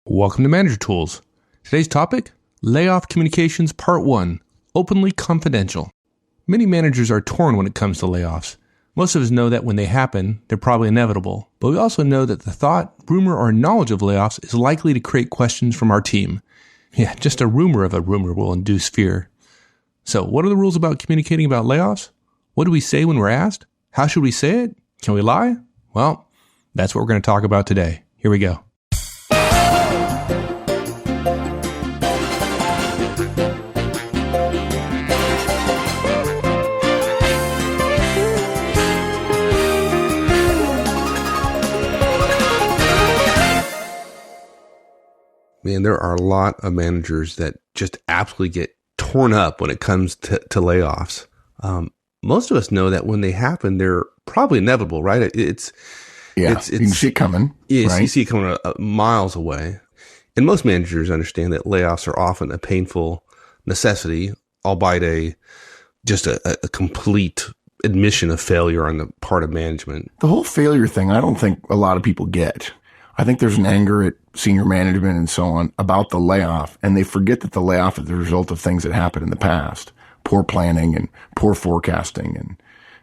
Welcome to Manager Tools. Today's topic, Layoff Communications Part 1, Openly Confidential. Many managers are torn when it comes to layoffs. Most of us know that when they happen, they're probably inevitable, but we also know that the thought, rumor, or knowledge of layoffs is likely to create questions from our team. Yeah, just a rumor of a rumor will induce fear. So what are the rules about communicating about layoffs? What do we say when we're asked? How should we say it? Can we lie? Well, that's what we're going to talk about today. Here we go. Man, there are a lot of managers that just absolutely get torn up when it comes to layoffs. Most of us know that when they happen, they're probably inevitable, right? It's you can see it coming. Yes, right? You see it coming miles away. And most managers understand that layoffs are often a painful necessity, albeit just a complete admission of failure on the part of management. The whole failure thing, I don't think a lot of people get. I think there's an anger at senior management and so on about the layoff, and they forget that the layoff is the result of things that happened in the past. Poor planning and poor forecasting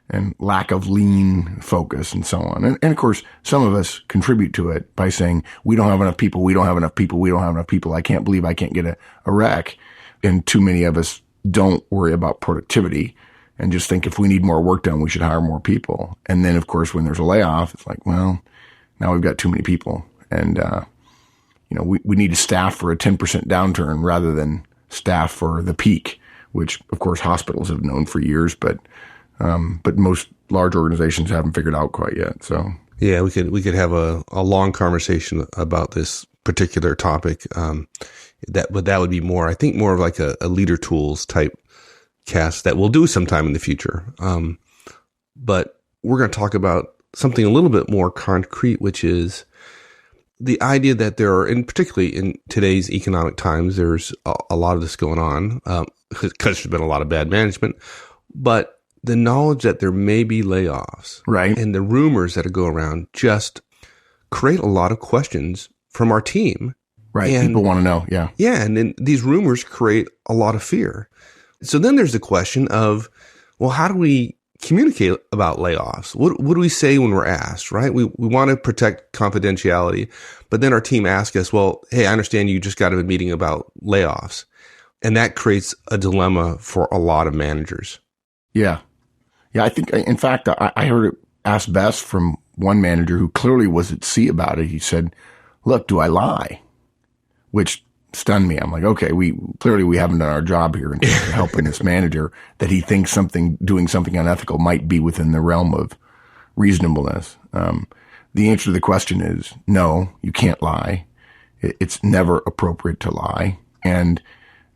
and lack of lean focus and so on. And of course, some of us contribute to it by saying, we don't have enough people, we don't have enough people, we don't have enough people. I can't believe I can't get a rec. And too many of us don't worry about productivity and just think if we need more work done, we should hire more people. And then, of course, when there's a layoff, it's like, well, now we've got too many people. And, we need to staff for a 10% downturn rather than staff for the peak, which of course hospitals have known for years, but most large organizations haven't figured out quite yet. So yeah, we could have a long conversation about this particular topic. That would be more of like a leader tools type cast that we'll do sometime in the future. But we're going to talk about something a little bit more concrete, which is the idea that there are, and particularly in today's economic times, there's a lot of this going on, because there's been a lot of bad management, but the knowledge that there may be layoffs, right, and the rumors that go around just create a lot of questions from our team. Right. And people want to know. Yeah. Yeah. And then these rumors create a lot of fear. So then there's the question of, well, how do we communicate about layoffs? What do we say when we're asked, right? We want to protect confidentiality, but then our team asks us, well, hey, I understand you just got a meeting about layoffs. And that creates a dilemma for a lot of managers. Yeah. Yeah. I think, in fact, I heard it asked best from one manager who clearly was at sea about it. He said, look, do I lie? Which stunned me. I'm like, okay, we haven't done our job here in terms of helping this manager that he thinks doing something unethical might be within the realm of reasonableness. The answer to the question is no, you can't lie. It's never appropriate to lie. And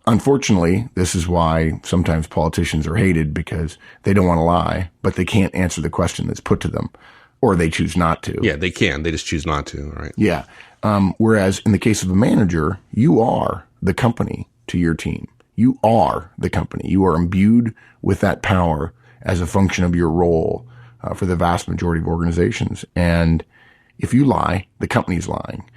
unfortunately, this is why sometimes politicians are hated, because they don't want to lie, but they can't answer the question that's put to them, or they choose not to. Yeah, they can. They just choose not to, right? Yeah. Whereas in the case of a manager, you are the company to your team. You are the company. You are imbued with that power as a function of your role for the vast majority of organizations. And if you lie, the company's lying.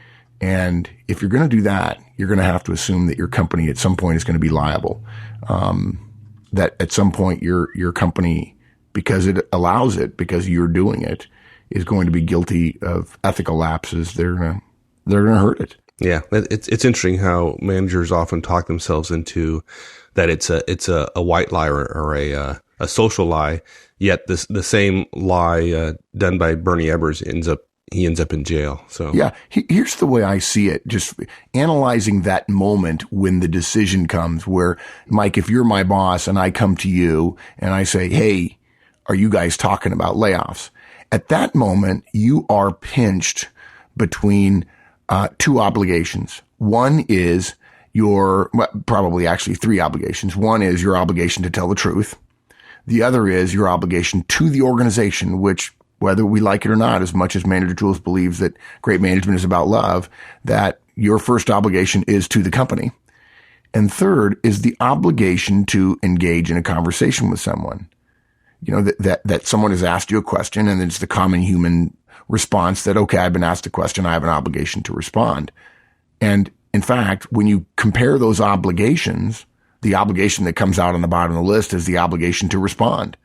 And if you're going to do that, you're going to have to assume that your company at some point is going to be liable. That at some point your company, because it allows it, because you're doing it, is going to be guilty of ethical lapses. They're going to hurt it. Yeah. It's interesting how managers often talk themselves into that it's a white lie or a social lie, yet the same lie done by Bernie Ebbers ends up in jail. So yeah, here's the way I see it. Just analyzing that moment when the decision comes where, Mike, if you're my boss and I come to you and I say, hey, are you guys talking about layoffs? At that moment, you are pinched between two obligations. One is probably actually three obligations. One is your obligation to tell the truth. The other is your obligation to the organization, which, whether we like it or not, as much as Manager Tools believes that great management is about love, that your first obligation is to the company. And third is the obligation to engage in a conversation with someone. You know, that someone has asked you a question, and it's the common human response that, okay, I've been asked a question, I have an obligation to respond. And in fact, when you compare those obligations, the obligation that comes out on the bottom of the list is the obligation to respond.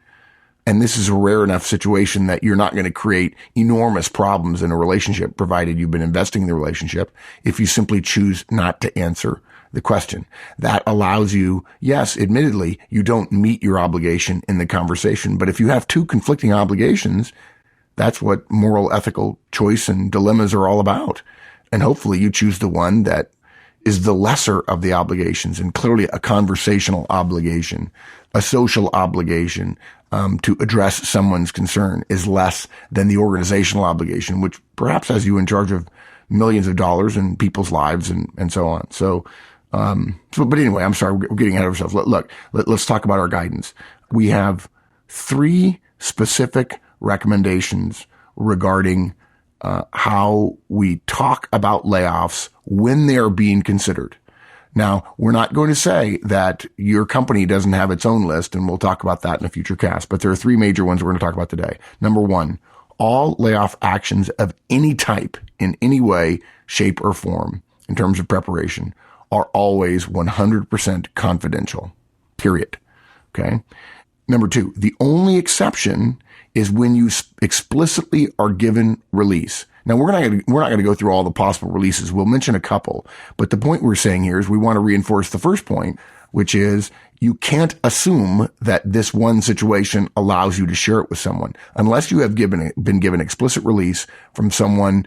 And this is a rare enough situation that you're not going to create enormous problems in a relationship, provided you've been investing in the relationship, if you simply choose not to answer the question. That allows you, yes, admittedly, you don't meet your obligation in the conversation. But if you have two conflicting obligations, that's what moral, ethical choice and dilemmas are all about. And hopefully you choose the one that is the lesser of the obligations, and clearly a conversational obligation, a social obligation, to address someone's concern is less than the organizational obligation, which perhaps has you in charge of millions of dollars in people's lives and so on. But anyway, I'm sorry, we're getting ahead of ourselves. Let's talk about our guidance. We have 3 specific recommendations regarding how we talk about layoffs when they are being considered. Now, we're not going to say that your company doesn't have its own list, and we'll talk about that in a future cast, but there are 3 major ones we're going to talk about today. Number 1, all layoff actions of any type, in any way, shape, or form, in terms of preparation, are always 100% confidential, period. Okay? Number 2, the only exception is when you explicitly are given release. Now, we're not going to go through all the possible releases. We'll mention a couple. But the point we're saying here is we want to reinforce the first point, which is you can't assume that this one situation allows you to share it with someone unless you have been given explicit release from someone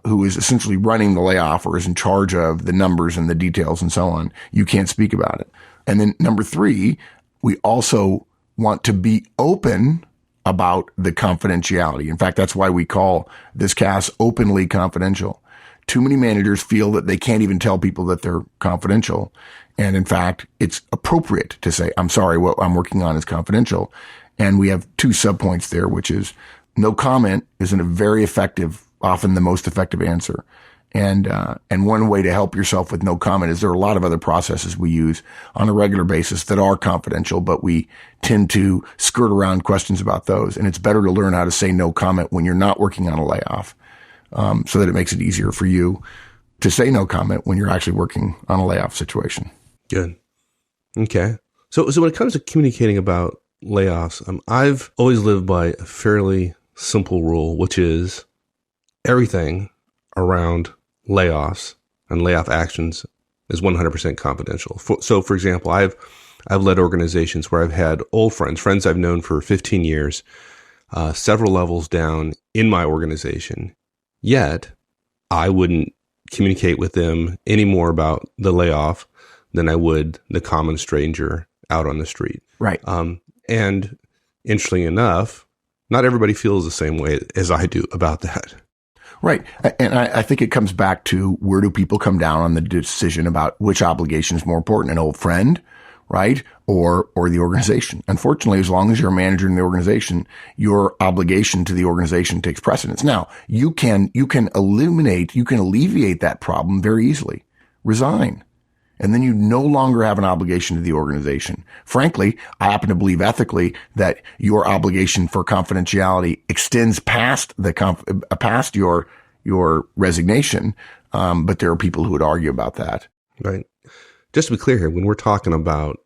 who is essentially running the layoff or is in charge of the numbers and the details and so on. You can't speak about it. And then number 3, we also want to be open about the confidentiality. In fact, that's why we call this cast openly confidential. Too many managers feel that they can't even tell people that they're confidential. And in fact, it's appropriate to say, I'm sorry, what I'm working on is confidential. And we have 2 subpoints there, which is no comment isn't a very effective, often the most effective answer. And one way to help yourself with no comment is there are a lot of other processes we use on a regular basis that are confidential, but we tend to skirt around questions about those. And it's better to learn how to say no comment when you're not working on a layoff, so that it makes it easier for you to say no comment when you're actually working on a layoff situation. Good. Okay. So when it comes to communicating about layoffs, I've always lived by a fairly simple rule, which is everything around layoffs and layoff actions is 100% confidential. So, for example, I've led organizations where I've had old friends I've known for 15 years, several levels down in my organization. Yet, I wouldn't communicate with them any more about the layoff than I would the common stranger out on the street. Right. And interestingly enough, not everybody feels the same way as I do about that. Right. And I think it comes back to where do people come down on the decision about which obligation is more important, an old friend, right? Or the organization. Unfortunately, as long as you're a manager in the organization, your obligation to the organization takes precedence. Now, you can alleviate that problem very easily. Resign. And then you no longer have an obligation to the organization. Frankly, I happen to believe ethically that your obligation for confidentiality extends past past your resignation. But there are people who would argue about that. Right. Just to be clear here, when we're talking about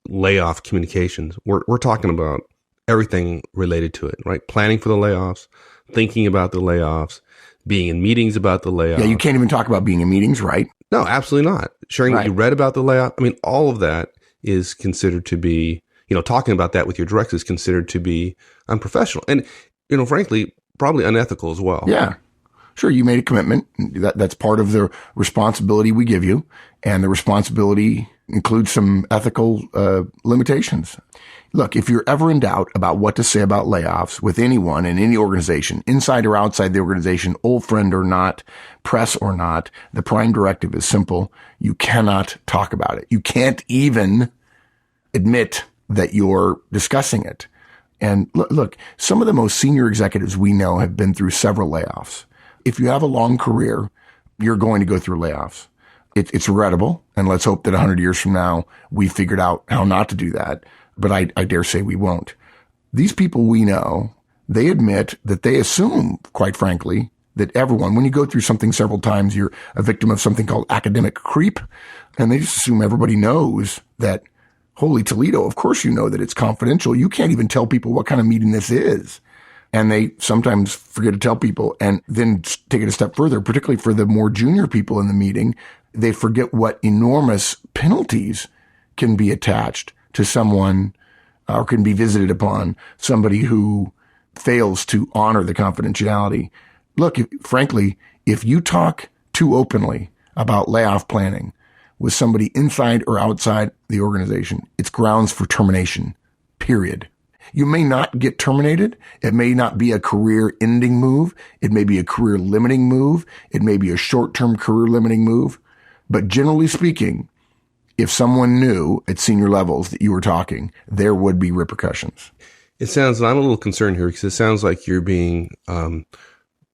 layoff communications, we're talking about everything related to it, right? Planning for the layoffs, thinking about the layoffs, being in meetings about the layoffs. Yeah, you can't even talk about being in meetings, right? No, absolutely not. Sharing what you read about the layoff. I mean, all of that is considered to be, talking about that with your directs is considered to be unprofessional. And, frankly, probably unethical as well. Yeah. Sure, you made a commitment. That's part of the responsibility we give you. And the responsibility includes some ethical limitations. Look, if you're ever in doubt about what to say about layoffs with anyone in any organization, inside or outside the organization, old friend or not, press or not, the prime directive is simple. You cannot talk about it. You can't even admit that you're discussing it. And look, some of the most senior executives we know have been through several layoffs. If you have a long career, you're going to go through layoffs. It's regrettable, and let's hope that 100 years from now, we figured out how not to do that. But I dare say we won't. These people we know, they admit that they assume, quite frankly, that everyone, when you go through something several times, you're a victim of something called academic creep. And they just assume everybody knows that, holy Toledo, of course you know that it's confidential. You can't even tell people what kind of meeting this is. And they sometimes forget to tell people, and then take it a step further, particularly for the more junior people in the meeting. They forget what enormous penalties can be attached to someone or can be visited upon somebody who fails to honor the confidentiality. Look, frankly, if you talk too openly about layoff planning with somebody inside or outside the organization, it's grounds for termination, period. You may not get terminated. It may not be a career-ending move. It may be a career-limiting move. It may be a short-term career-limiting move. But generally speaking, if someone knew at senior levels that you were talking, there would be repercussions. It sounds, I'm a little concerned here because it sounds like you're being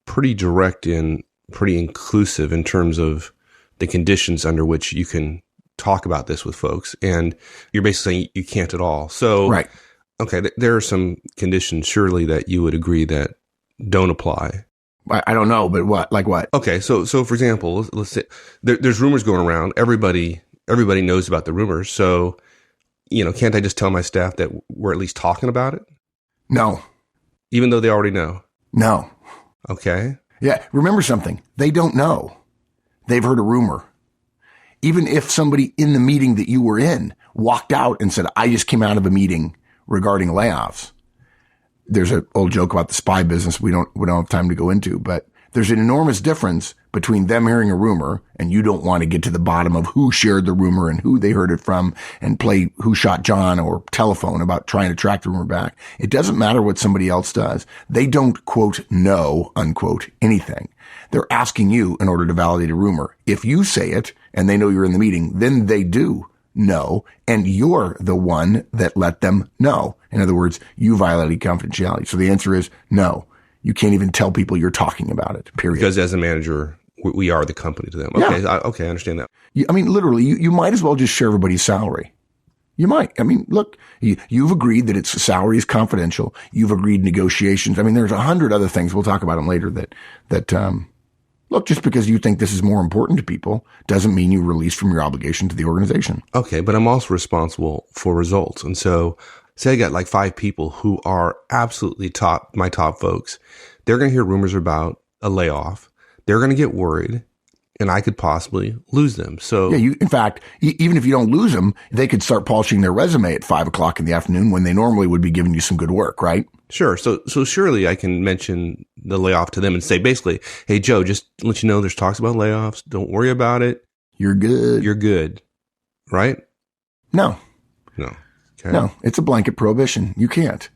pretty direct and pretty inclusive in terms of the conditions under which you can talk about this with folks. And you're basically saying you can't at all. So, right. Okay, there are some conditions surely that you would agree that don't apply. I don't know, but what? Like what? Okay, so for example, let's say there's rumors going around. Everybody knows about the rumors. So, can't I just tell my staff that we're at least talking about it? No. Even though they already know? No. Okay. Yeah. Remember something. They don't know. They've heard a rumor. Even if somebody in the meeting that you were in walked out and said, I just came out of a meeting regarding layoffs. There's an old joke about the spy business we don't have time to go into, but there's an enormous difference between them hearing a rumor and you don't want to get to the bottom of who shared the rumor and who they heard it from and play who shot John or telephone about trying to track the rumor back. It doesn't matter what somebody else does. They don't, quote, know, unquote, anything. They're asking you in order to validate a rumor. If you say it and they know you're in the meeting, then they do know, and you're the one that let them know. In other words, you violated confidentiality. So the answer is no. You can't even tell people you're talking about it, period. Because as a manager, we are the company to them. Okay, yeah. I understand that. Literally, you might as well just share everybody's salary. You might. Look, you've agreed that its salary is confidential. You've agreed negotiations. There's 100 other things. We'll talk about them later look, just because you think this is more important to people doesn't mean you release from your obligation to the organization. Okay, but I'm also responsible for results. And so say I got like 5 people who are absolutely my top folks. They're going to hear rumors about a layoff. They're going to get worried, and I could possibly lose them. So yeah, in fact, even if you don't lose them, they could start polishing their resume at 5:00 in the afternoon when they normally would be giving you some good work, right? Sure. So surely I can mention the layoff to them and say basically, hey, Joe, just to let you know there's talks about layoffs. Don't worry about it. You're good. You're good. Right? No. Okay. No, it's a blanket prohibition. You can't.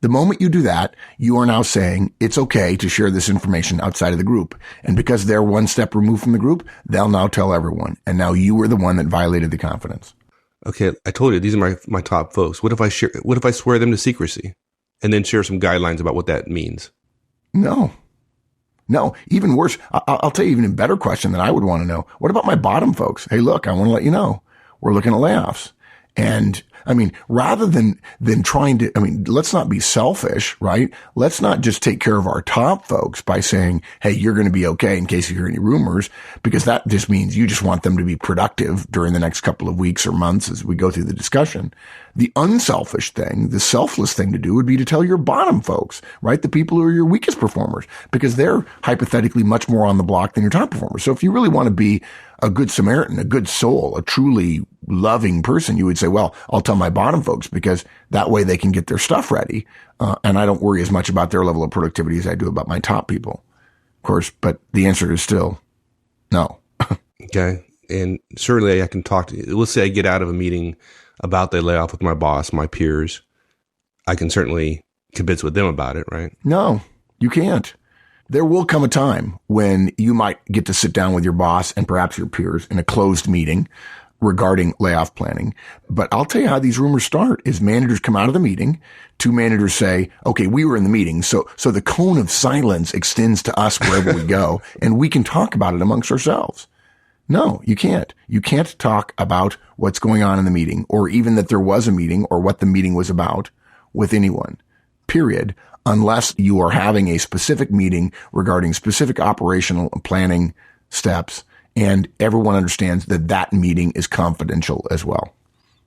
The moment you do that, you are now saying it's okay to share this information outside of the group. And because they're one step removed from the group, they'll now tell everyone. And now you were the one that violated the confidence. Okay. I told you, these are my top folks. What if I swear them to secrecy and then share some guidelines about what that means? No, even worse. I'll tell you even a better question that I would want to know. What about my bottom folks? Hey, look, I want to let you know we're looking at layoffs. And rather than trying to, let's not be selfish, right? Let's not just take care of our top folks by saying, hey, you're going to be okay in case you hear any rumors, because that just means you just want them to be productive during the next couple of weeks or months as we go through the discussion. The unselfish thing, the selfless thing to do would be to tell your bottom folks, right? The people who are your weakest performers, because they're hypothetically much more on the block than your top performers. So if you really want to be a good Samaritan, a good soul, a truly loving person, you would say, well, I'll tell my bottom folks because that way they can get their stuff ready. And I don't worry as much about their level of productivity as I do about my top people, of course. But the answer is still no. Okay. And certainly I can talk to you. Let's say I get out of a meeting about the layoff with my boss, my peers. I can certainly convince with them about it, right? No, you can't. There will come a time when you might get to sit down with your boss and perhaps your peers in a closed meeting regarding layoff planning. But I'll tell you how these rumors start is managers come out of the meeting. 2 managers say, okay, we were in the meeting. So the cone of silence extends to us wherever we go and we can talk about it amongst ourselves. No, you can't. You can't talk about what's going on in the meeting or even that there was a meeting or what the meeting was about with anyone, period, unless you are having a specific meeting regarding specific operational and planning steps and everyone understands that that meeting is confidential as well.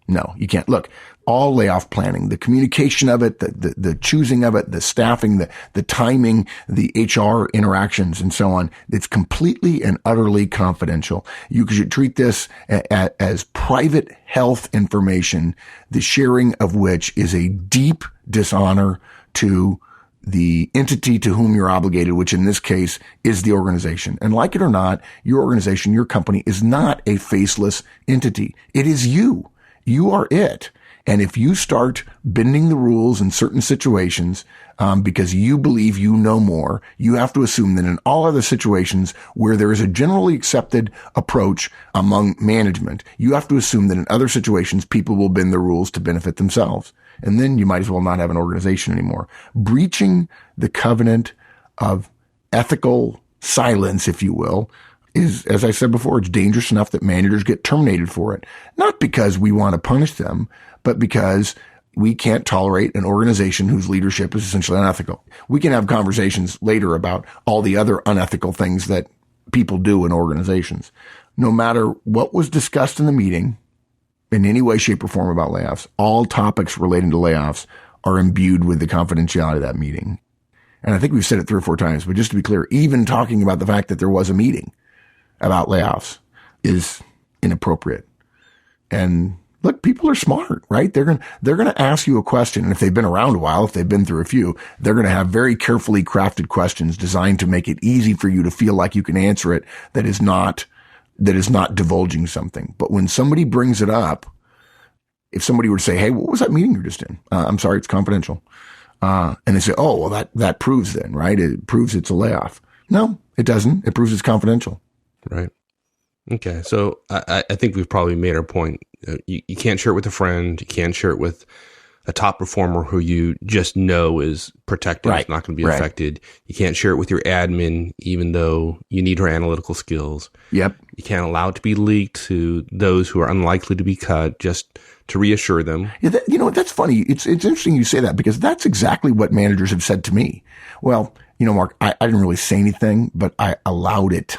No, you can't. Look, all layoff planning, the communication of it, the choosing of it, the staffing, the timing, the HR interactions and so on, it's completely and utterly confidential. You should treat this as private health information, the sharing of which is a deep dishonor to the entity to whom you're obligated, which in this case is the organization. And like it or not, your organization, your company is not a faceless entity. It is you. You are it. And if you start bending the rules in certain situations, because you believe you know more, you have to assume that in all other situations where there is a generally accepted approach among management, you have to assume that in other situations, people will bend the rules to benefit themselves. And then you might as well not have an organization anymore. Breaching the covenant of ethical silence, if you will, is, as I said before, it's dangerous enough that managers get terminated for it. Not because we want to punish them, but because we can't tolerate an organization whose leadership is essentially unethical. We can have conversations later about all the other unethical things that people do in organizations. No matter what was discussed in the meeting, in any way, shape, or form about layoffs, all topics relating to layoffs are imbued with the confidentiality of that meeting. And I think we've said it 3 or 4 times, but just to be clear, even talking about the fact that there was a meeting about layoffs is inappropriate. And look, people are smart, right? They're going to ask you a question. And if they've been around a while, if they've been through a few, they're going to have very carefully crafted questions designed to make it easy for you to feel like you can answer it that is not divulging something. But when somebody brings it up, if somebody were to say, hey, what was that meeting you're just in? I'm sorry, it's confidential. And they say, oh, well, that proves then, right? It proves it's a layoff. No, it doesn't. It proves it's confidential. Right. Okay. So I think we've probably made our point. You can't share it with a friend. You can't share it with a top performer who you just know is protected, right. It's not going to be affected. You can't share it with your admin, even though you need her analytical skills. Yep. You can't allow it to be leaked to those who are unlikely to be cut, just to reassure them. Yeah, that's funny. It's interesting you say that because that's exactly what managers have said to me. Well, Mark, I didn't really say anything, but I allowed it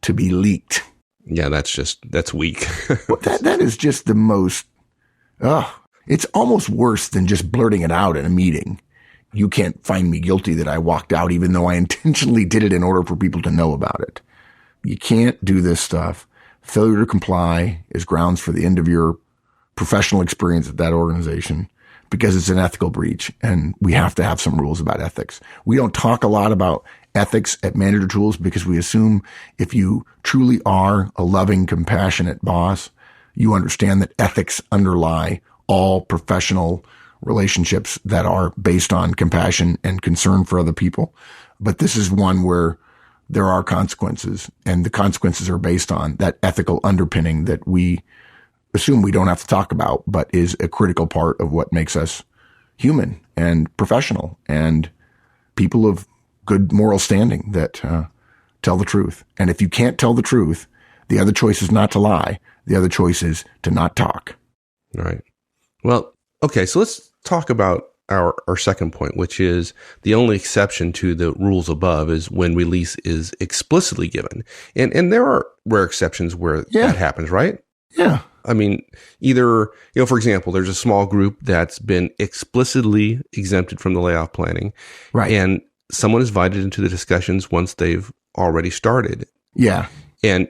to be leaked. Yeah, that's weak. Well, that is just the most, it's almost worse than just blurting it out in a meeting. You can't find me guilty that I walked out even though I intentionally did it in order for people to know about it. You can't do this stuff. Failure to comply is grounds for the end of your professional experience at that organization because it's an ethical breach and we have to have some rules about ethics. We don't talk a lot about ethics at Manager Tools because we assume if you truly are a loving, compassionate boss, you understand that ethics underlie all professional relationships that are based on compassion and concern for other people. But this is one where there are consequences, and the consequences are based on that ethical underpinning that we assume we don't have to talk about, but is a critical part of what makes us human and professional and people of good moral standing that tell the truth. And if you can't tell the truth, the other choice is not to lie. The other choice is to not talk. All right. Well, okay, so let's talk about our second point, which is the only exception to the rules above is when release is explicitly given. And there are rare exceptions where that happens, right? Yeah. I mean, either, for example, there's a small group that's been explicitly exempted from the layoff planning. Right. And someone is invited into the discussions once they've already started. Yeah. And,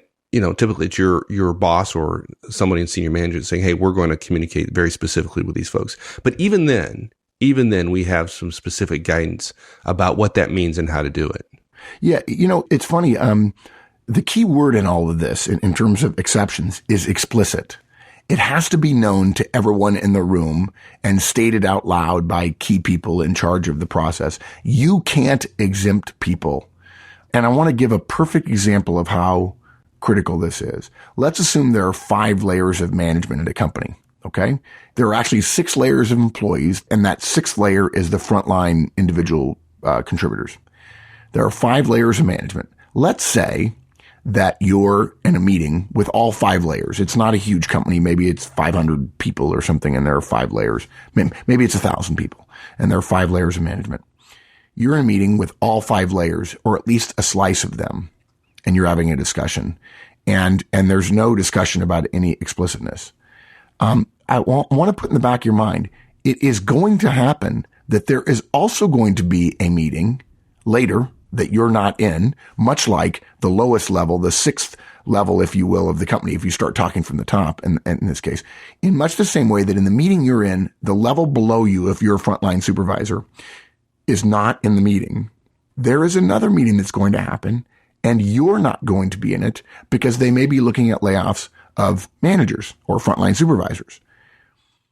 typically it's your boss or somebody in senior management saying, hey, we're going to communicate very specifically with these folks. But even then we have some specific guidance about what that means and how to do it. Yeah. It's funny. The key word in all of this in terms of exceptions is explicit. It has to be known to everyone in the room and stated out loud by key people in charge of the process. You can't exempt people. And I want to give a perfect example of how critical this is. Let's assume there are 5 layers of management at a company. Okay. There are actually 6 layers of employees, and that 6th layer is the frontline individual contributors. There are 5 layers of management. Let's say that you're in a meeting with all 5 layers. It's not a huge company. Maybe it's 500 people or something and there are 5 layers. Maybe it's 1,000 people and there are 5 layers of management. You're in a meeting with all 5 layers, or at least a slice of them, and you're having a discussion. And there's no discussion about any explicitness. I want to put in the back of your mind, it is going to happen that there is also going to be a meeting later that you're not in, much like the lowest level, the 6th level, if you will, of the company, if you start talking from the top, and in this case, in much the same way that in the meeting you're in, the level below you, if you're a frontline supervisor, is not in the meeting. There is another meeting that's going to happen, and you're not going to be in it because they may be looking at layoffs of managers or frontline supervisors.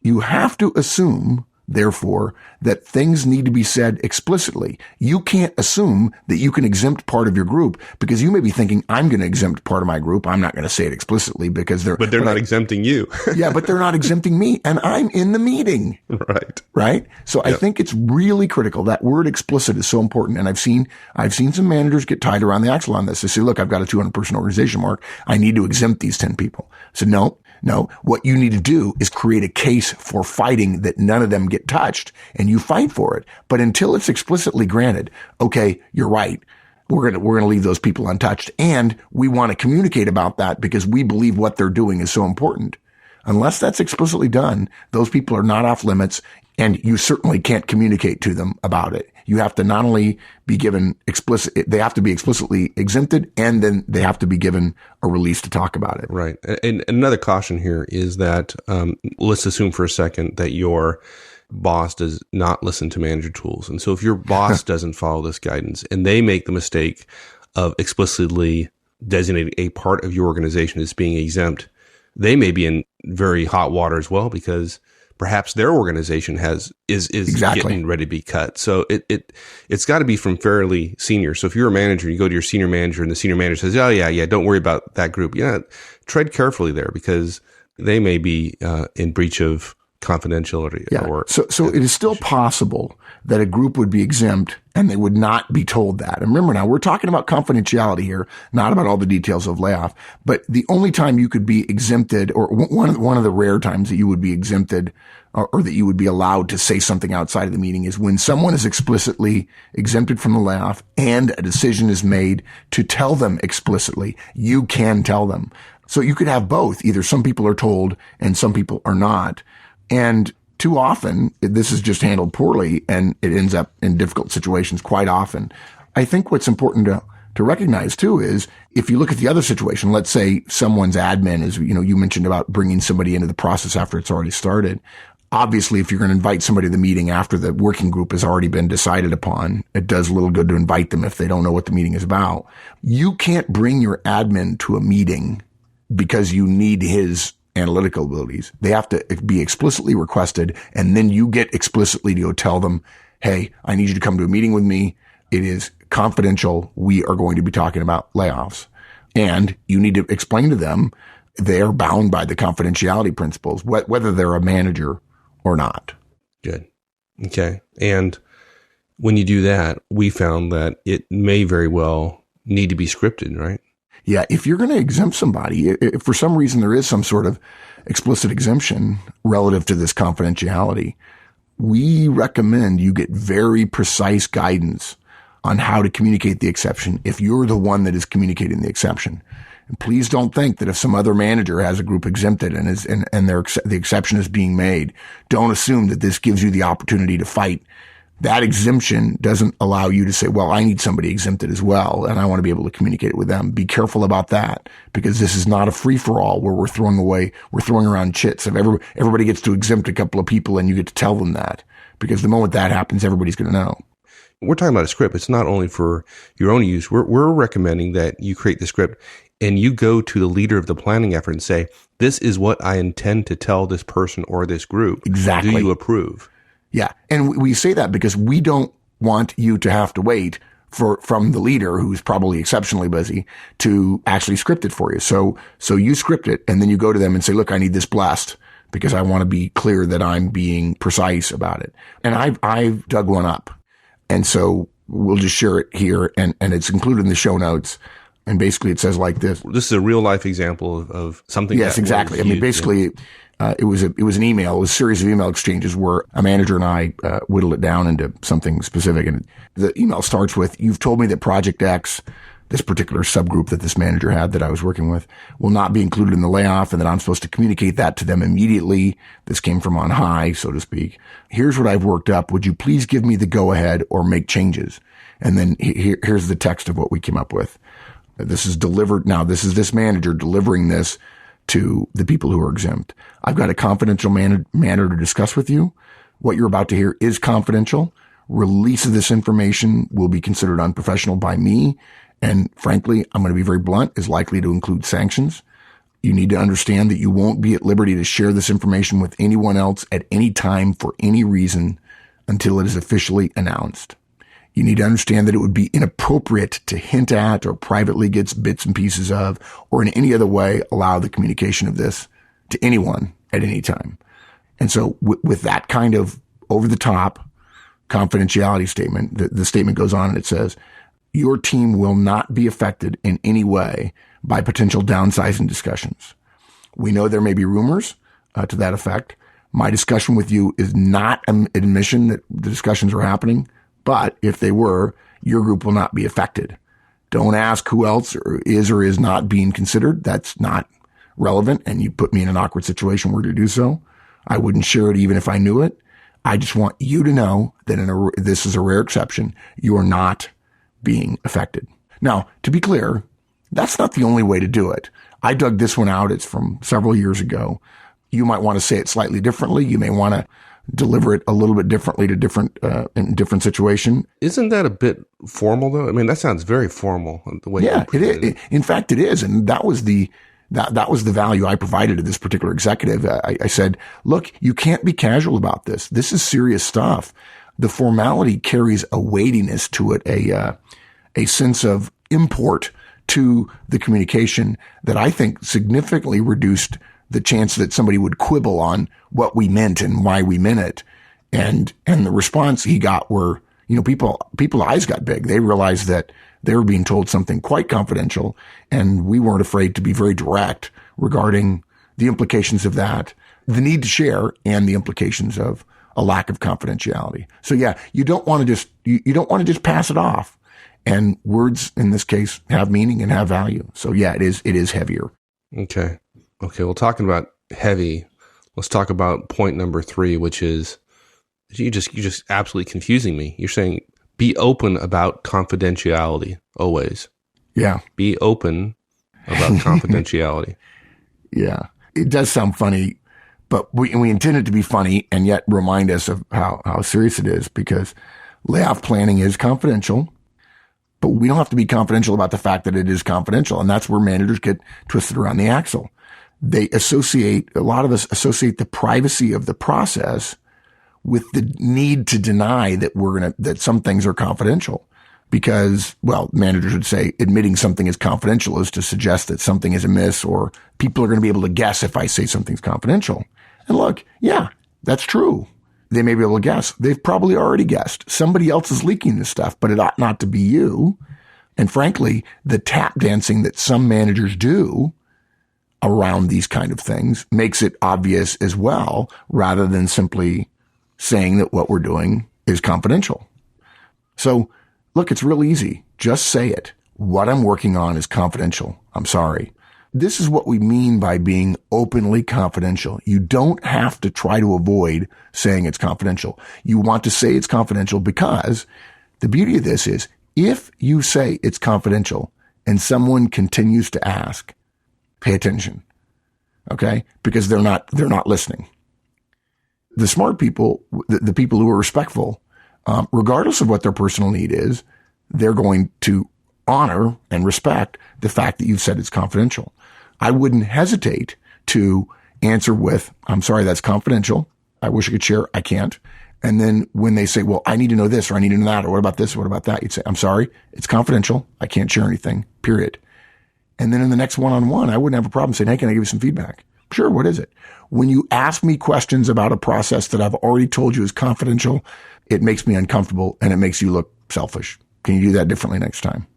You have to assume, therefore, that things need to be said explicitly. You can't assume that you can exempt part of your group because you may be thinking, I'm going to exempt part of my group. I'm not going to say it explicitly because they're not exempting you. Yeah, but they're not exempting me and I'm in the meeting. Right. So I think it's really critical. That word explicit is so important. And I've seen some managers get tied around the axle on this. They say, look, I've got a 200 person organization, Mark. I need to exempt these 10 people. So no, what you need to do is create a case for fighting that none of them get touched, and you fight for it. But until it's explicitly granted, okay, you're right. We're going to leave those people untouched, and we want to communicate about that because we believe what they're doing is so important. Unless that's explicitly done, those people are not off limits, and you certainly can't communicate to them about it. You have to not only be given they have to be explicitly exempted, and then they have to be given a release to talk about it. Right. And another caution here is that, let's assume for a second that your boss does not listen to manager tools. And so if your boss doesn't follow this guidance and they make the mistake of explicitly designating a part of your organization as being exempt, they may be in very hot water as well because perhaps their organization is Exactly. getting ready to be cut. So it's got to be from fairly senior. So if you're a manager, you go to your senior manager and the senior manager says, oh yeah, don't worry about that group. Yeah, tread carefully there because they may be in breach of confidentiality. Yeah. So it is still possible that a group would be exempt and they would not be told that. And remember now, we're talking about confidentiality here, not about all the details of layoff, but the only time you could be exempted, or one of the rare times that you would be exempted or that you would be allowed to say something outside of the meeting is when someone is explicitly exempted from the layoff and a decision is made to tell them explicitly. You can tell them. So you could have both. Either some people are told and some people are not. And too often, this is just handled poorly and it ends up in difficult situations quite often. I think what's important to recognize too is if you look at the other situation, let's say someone's admin is, you mentioned about bringing somebody into the process after it's already started. Obviously, if you're going to invite somebody to the meeting after the working group has already been decided upon, it does little good to invite them if they don't know what the meeting is about. You can't bring your admin to a meeting because you need his analytical abilities. They have to be explicitly requested, and then you get explicitly to go tell them, hey, I need you to come to a meeting with me. It is confidential. We are going to be talking about layoffs. And you need to explain to them they are bound by the confidentiality principles, whether they're a manager or not. Good. Okay. And when you do that, we found that it may very well need to be scripted, right? Yeah, if you're going to exempt somebody, if for some reason there is some sort of explicit exemption relative to this confidentiality, we recommend you get very precise guidance on how to communicate the exception if you're the one that is communicating the exception. And please don't think that if some other manager has a group exempted and the exception is being made, don't assume that this gives you the opportunity to fight. That exemption doesn't allow you to say, well, I need somebody exempted as well, and I want to be able to communicate it with them. Be careful about that because this is not a free-for-all where we're throwing around chits. If everybody gets to exempt a couple of people and you get to tell them that, because the moment that happens, everybody's going to know. We're talking about a script. It's not only for your own use. We're recommending that you create the script and you go to the leader of the planning effort and say, this is what I intend to tell this person or this group. Exactly. Do you approve? Yeah. And we say that because we don't want you to have to wait from the leader, who's probably exceptionally busy, to actually script it for you. So you script it and then you go to them and say, look, I need this blessed because I want to be clear that I'm being precise about it. And I've dug one up. And so we'll just share it here and it's included in the show notes. And basically it says like this. This is a real life example of something. Yes, exactly. I mean, basically, it was an email. It was a series of email exchanges where a manager and I whittled it down into something specific. And the email starts with, "You've told me that Project X," this particular subgroup that this manager had that I was working with, "will not be included in the layoff, and that I'm supposed to communicate that to them immediately. This came from on high, so to speak. Here's what I've worked up. Would you please give me the go ahead or make changes?" And then here's the text of what we came up with. This is delivered. Now, this is this manager delivering this to the people who are exempt. "I've got a confidential matter to discuss with you. What you're about to hear is confidential. Release of this information will be considered unprofessional by me. And frankly, I'm going to be very blunt, is likely to include sanctions. You need to understand that you won't be at liberty to share this information with anyone else at any time for any reason until it is officially announced. You need to understand that it would be inappropriate to hint at or privately get bits and pieces of, or in any other way allow the communication of this to anyone at any time." And so with that kind of over the top confidentiality statement, the statement goes on and it says, "Your team will not be affected in any way by potential downsizing discussions. We know there may be rumors to that effect. My discussion with you is not an admission that the discussions are happening, but if they were, your group will not be affected. Don't ask who else is or is not being considered. That's not relevant, and you put me in an awkward situation where to do so. I wouldn't share it even if I knew it. I just want you to know that this is a rare exception. You are not being affected." Now, to be clear, that's not the only way to do it. I dug this one out. It's from several years ago. You might want to say it slightly differently. You may want to deliver it a little bit differently to in different situation. Isn't that a bit formal though? I mean, that sounds very formal the way. Yeah, it is. In fact, it is. And that was the value I provided to this particular executive. I said, "Look, you can't be casual about this. This is serious stuff. The formality carries a weightiness to it, a sense of import to the communication that I think significantly reduced the chance that somebody would quibble on what we meant and why we meant it." And the response he got were, people's eyes got big. They realized that they were being told something quite confidential, and we weren't afraid to be very direct regarding the implications of that, the need to share, and the implications of a lack of confidentiality. So yeah, you don't want to just pass it off. And words in this case have meaning and have value. So yeah, it is heavier. Okay. Well, talking about heavy, let's talk about point number 3, which is you're just absolutely confusing me. You're saying be open about confidentiality always. Yeah. Be open about confidentiality. Yeah. It does sound funny, but we intend it to be funny and yet remind us of how serious it is, because layoff planning is confidential, but we don't have to be confidential about the fact that it is confidential. And that's where managers get twisted around the axle. A lot of us associate the privacy of the process with the need to deny that some things are confidential, because, well, managers would say admitting something is confidential is to suggest that something is amiss, or people are going to be able to guess if I say something's confidential. And look, yeah, that's true. They may be able to guess. They've probably already guessed. Somebody else is leaking this stuff, but it ought not to be you. And frankly, the tap dancing that some managers do around these kind of things makes it obvious as well, rather than simply saying that what we're doing is confidential. So look, it's real easy. Just say it. What I'm working on is confidential. I'm sorry. This is what we mean by being openly confidential. You don't have to try to avoid saying it's confidential. You want to say it's confidential because the beauty of this is if you say it's confidential and someone continues to ask, pay attention. Okay? Because they're not listening. The smart people, the people who are respectful, regardless of what their personal need is, they're going to honor and respect the fact that you've said it's confidential. I wouldn't hesitate to answer with, "I'm sorry, that's confidential. I wish I could share. I can't." And then when they say, "Well, I need to know this, or I need to know that, or what about this, or what about that?" You'd say, "I'm sorry, it's confidential. I can't share anything, period." And then in the next one-on-one, I wouldn't have a problem saying, "Hey, can I give you some feedback?" "Sure, what is it?" When you ask me questions about a process that I've already told you is confidential, it makes me uncomfortable and it makes you look selfish. Can you do that differently next time?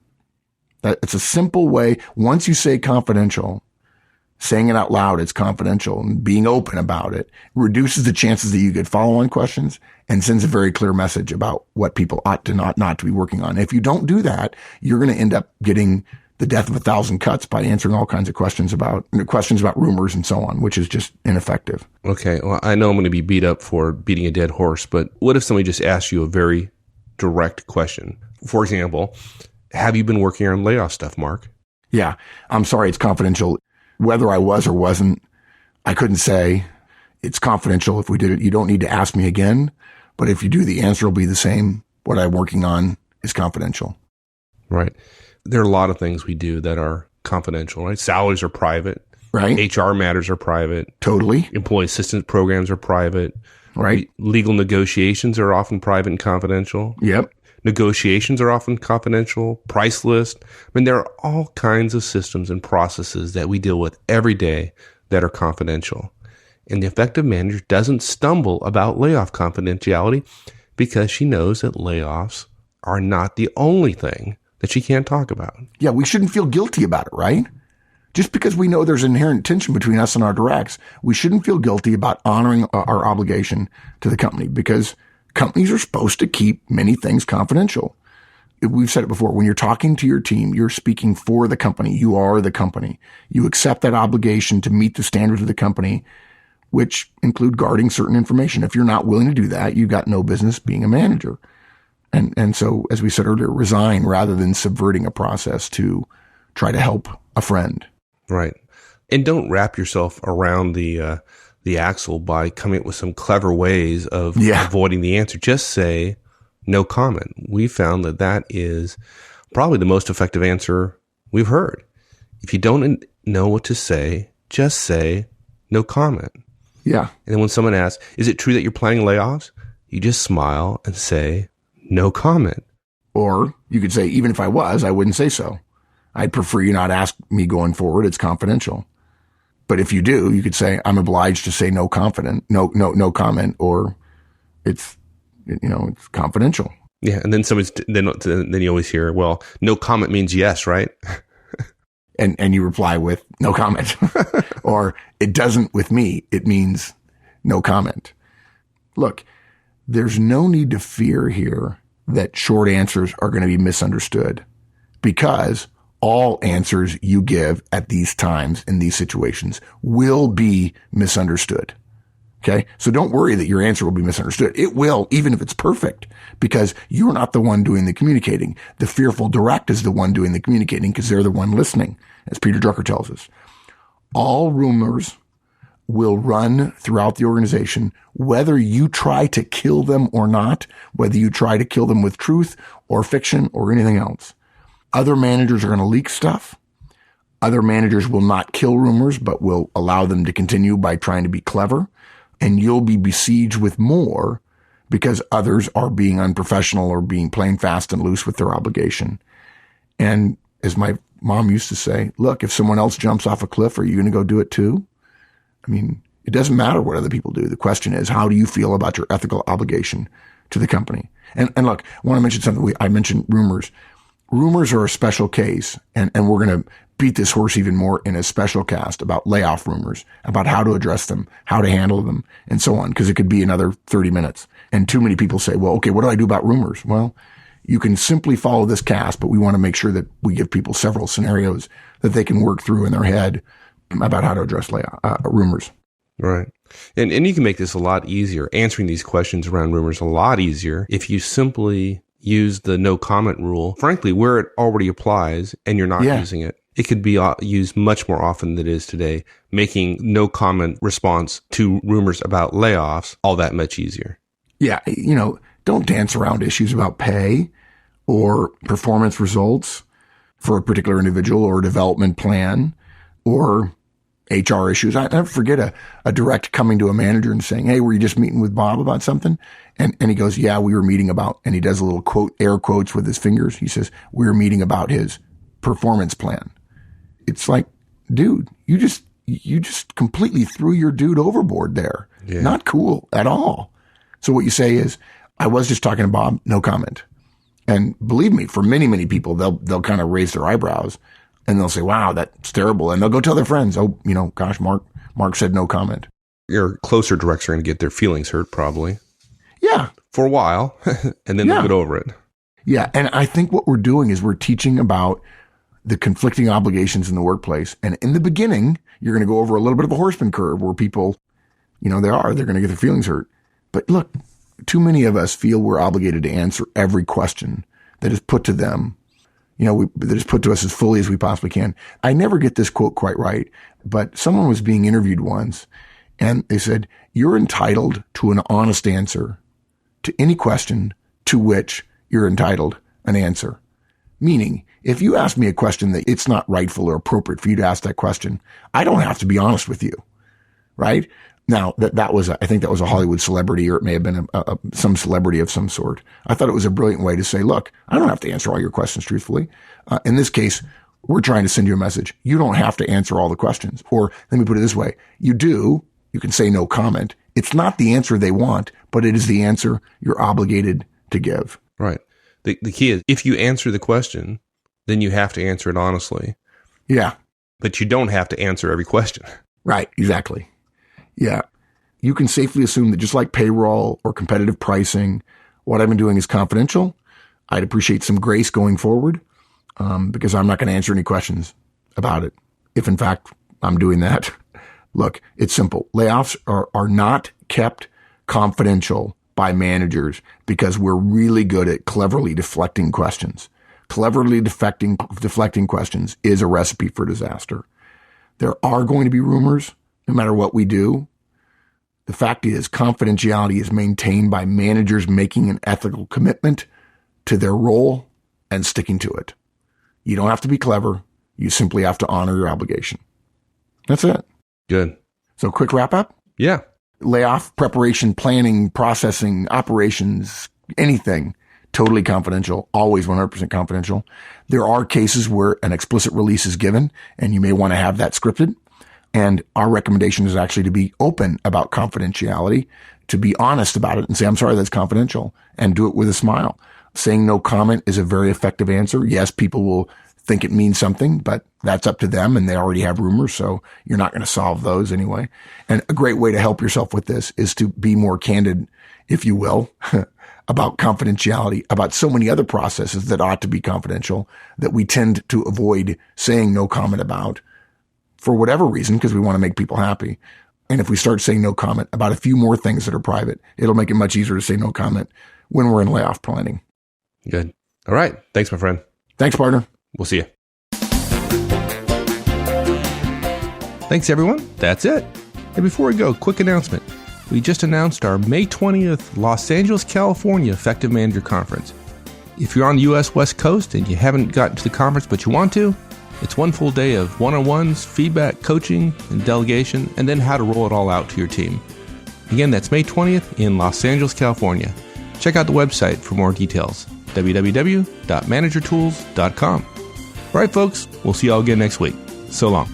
It's a simple way. Once you say confidential, saying it out loud, it's confidential, and being open about it reduces the chances that you get follow-on questions and sends a very clear message about what people ought to not to be working on. If you don't do that, you're going to end up getting the death of 1,000 cuts by answering all kinds of questions about rumors and so on, which is just ineffective. Okay. Well, I know I'm going to be beat up for beating a dead horse, but what if somebody just asks you a very direct question? For example, have you been working on layoff stuff, Mark? Yeah. I'm sorry, it's confidential. Whether I was or wasn't, I couldn't say. It's confidential. If we did it, you don't need to ask me again. But if you do, the answer will be the same. What I'm working on is confidential. Right. There are a lot of things we do that are confidential, right? Salaries are private. Right. HR matters are private. Totally. Employee assistance programs are private. Right. Legal negotiations are often private and confidential. Yep. Negotiations are often confidential. Price list. I mean, there are all kinds of systems and processes that we deal with every day that are confidential. And the effective manager doesn't stumble about layoff confidentiality because she knows that layoffs are not the only thing that she can't talk about. Yeah, we shouldn't feel guilty about it, right? Just because we know there's inherent tension between us and our directs, we shouldn't feel guilty about honoring our obligation to the company, because companies are supposed to keep many things confidential. We've said it before. When you're talking to your team, you're speaking for the company. You are the company. You accept that obligation to meet the standards of the company, which include guarding certain information. If you're not willing to do that, you've got no business being a manager. And so, as we said earlier, resign rather than subverting a process to try to help a friend. Right. And don't wrap yourself around the axle by coming up with some clever ways of avoiding the answer. Just say no comment. We found that is probably the most effective answer we've heard. If you don't know what to say, just say no comment. Yeah. And then when someone asks, is it true that you're planning layoffs? You just smile and say no comment. Or you could say, even if I was, I wouldn't say so. I'd prefer you not ask me going forward. It's confidential. But if you do, you could say, I'm obliged to say no comment, or it's confidential. Yeah. And then then you always hear, well, no comment means yes, right? And you reply with no comment. Or it doesn't with me. It means no comment. Look, there's no need to fear here that short answers are going to be misunderstood, because all answers you give at these times in these situations will be misunderstood. Okay. So don't worry that your answer will be misunderstood. It will, even if it's perfect, because you're not the one doing the communicating. The fearful direct is the one doing the communicating, because they're the one listening, as Peter Drucker tells us. All rumors will run throughout the organization, whether you try to kill them or not, whether you try to kill them with truth or fiction or anything else. Other managers are going to leak stuff. Other managers will not kill rumors, but will allow them to continue by trying to be clever. And you'll be besieged with more because others are being unprofessional or being plain fast and loose with their obligation. And as my mom used to say, look, if someone else jumps off a cliff, are you going to go do it too? I mean, it doesn't matter what other people do. The question is, how do you feel about your ethical obligation to the company? And look, I want to mention something. I mentioned rumors. Rumors are a special case, and we're going to beat this horse even more in a special cast about layoff rumors, about how to address them, how to handle them, and so on, because it could be another 30 minutes. And too many people say, well, okay, what do I do about rumors? Well, you can simply follow this cast, but we want to make sure that we give people several scenarios that they can work through in their head about how to address rumors. Right. And you can make this a lot easier, answering these questions around rumors a lot easier if you simply use the no comment rule, frankly, where it already applies and you're not using it. It could be used much more often than it is today, making no comment response to rumors about layoffs all that much easier. Yeah. Don't dance around issues about pay or performance results for a particular individual or a development plan or HR issues. I never forget a direct coming to a manager and saying, hey, were you just meeting with Bob about something? And he goes, yeah, we were meeting about, and he does a little quote, air quotes with his fingers. He says, we were meeting about his performance plan. It's like, dude, you just completely threw your dude overboard there. Yeah. Not cool at all. So what you say is, I was just talking to Bob, no comment. And believe me, for many, many people, they'll kind of raise their eyebrows and they'll say, wow, that's terrible. And they'll go tell their friends, oh, gosh, Mark said no comment. Your closer directs are going to get their feelings hurt, probably. Yeah. For a while, and then they'll get over it. Yeah. And I think what we're doing is we're teaching about the conflicting obligations in the workplace. And in the beginning, you're going to go over a little bit of a horseman curve where people, they're going to get their feelings hurt. But look, too many of us feel we're obligated to answer every question that is put to them, that is put to us as fully as we possibly can. I never get this quote quite right, but someone was being interviewed once and they said, you're entitled to an honest answer to any question to which you're entitled an answer. Meaning, if you ask me a question that it's not rightful or appropriate for you to ask that question, I don't have to be honest with you, right? Now, I think that was a Hollywood celebrity, or it may have been some celebrity of some sort. I thought it was a brilliant way to say, look, I don't have to answer all your questions truthfully. In this case, we're trying to send you a message. You don't have to answer all the questions. Or let me put it this way. You do. You can say no comment. It's not the answer they want, but it is the answer you're obligated to give. Right. The key is if you answer the question, then you have to answer it honestly. Yeah. But you don't have to answer every question. Right. Exactly. Yeah. You can safely assume that just like payroll or competitive pricing, what I've been doing is confidential. I'd appreciate some grace going forward because I'm not going to answer any questions about it. If in fact I'm doing that. Look, it's simple. Layoffs are not kept confidential by managers because we're really good at cleverly deflecting questions. Cleverly deflecting questions is a recipe for disaster. There are going to be rumors no matter what we do. The fact is, confidentiality is maintained by managers making an ethical commitment to their role and sticking to it. You don't have to be clever. You simply have to honor your obligation. That's it. Good. So quick wrap up? Yeah. Layoff preparation, planning, processing, operations, anything, totally confidential, always 100% confidential. There are cases where an explicit release is given and you may want to have that scripted. And our recommendation is actually to be open about confidentiality, to be honest about it and say, I'm sorry, that's confidential, and do it with a smile. Saying no comment is a very effective answer. Yes, people will think it means something, but that's up to them and they already have rumors. So you're not going to solve those anyway. And a great way to help yourself with this is to be more candid, if you will, about confidentiality, about so many other processes that ought to be confidential that we tend to avoid saying no comment about for whatever reason, because we want to make people happy. And if we start saying no comment about a few more things that are private, it'll make it much easier to say no comment when we're in layoff planning. Good. All right. Thanks, my friend. Thanks, partner. We'll see you. Thanks, everyone. That's it. And before we go, quick announcement. We just announced our May 20th Los Angeles, California Effective Manager Conference. If you're on the U.S. West Coast and you haven't gotten to the conference but you want to, it's one full day of one-on-ones, feedback, coaching, and delegation, and then how to roll it all out to your team. Again, that's May 20th in Los Angeles, California. Check out the website for more details, www.managertools.com. All right, folks, we'll see you all again next week. So long.